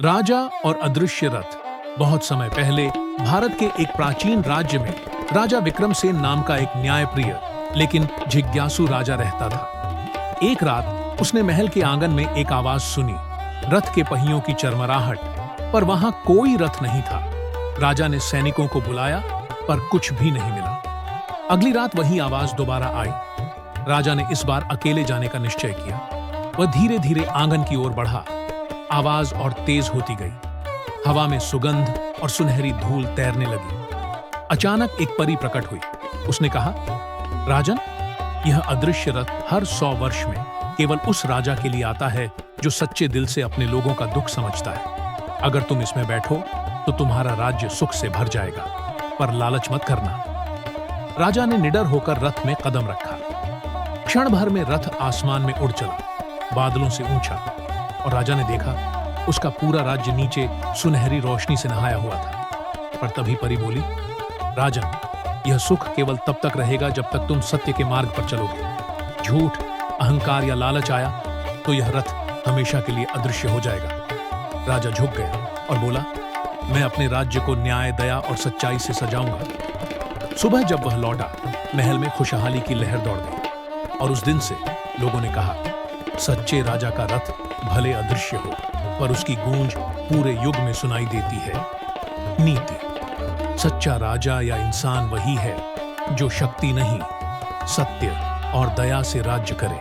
राजा और अदृश्य रथ। बहुत समय पहले भारत के एक प्राचीन राज्य में राजा विक्रमसेन नाम का एक न्यायप्रिय लेकिन जिज्ञासु राजा रहता था। एक रात उसने महल के आंगन में एक आवाज सुनी, रथ के पहियों की चरमराहट, पर वहां कोई रथ नहीं था। राजा ने सैनिकों को बुलाया पर कुछ भी नहीं मिला। अगली रात वही आवाज दोबारा आई। राजा ने इस बार अकेले जाने का निश्चय किया। वह धीरे धीरे आंगन की ओर बढ़ा। आवाज और तेज होती गई। हवा में सुगंध और सुनहरी धूल तैरने लगी। अचानक एक परी प्रकट हुई। उसने कहा, राजन, यह अदृश्य रथ हर 100 वर्ष में केवल उस राजा के लिए आता है जो सच्चे दिल से अपने लोगों का दुख समझता है। अगर तुम इसमें बैठो तो तुम्हारा राज्य सुख से भर जाएगा, पर लालच मत करना। राजा ने निडर होकर रथ में कदम रखा। क्षण भर में रथ आसमान में उड़ चला, बादलों से ऊंचा, और राजा ने देखा उसका पूरा राज्य नीचे सुनहरी रोशनी से नहाया हुआ था। पर तभी परी बोली, राजन, यह सुख केवल तब तक रहेगा जब तक तुम सत्य के मार्ग पर चलोगे। झूठ, अहंकार या लालच आया तो यह रथ हमेशा के लिए अदृश्य हो जाएगा। राजा झुक गया और बोला, मैं अपने राज्य को न्याय, दया और सच्चाई से सजाऊंगा। सुबह जब वह लौटा, महल में खुशहाली की लहर दौड़ गई, और उस दिन से लोगों ने कहा, सच्चे राजा का रथ भले अदृश्य हो, पर उसकी गूंज पूरे युग में सुनाई देती है। नीति: सच्चा राजा या इंसान वही है जो शक्ति नहीं, सत्य और दया से राज्य करे।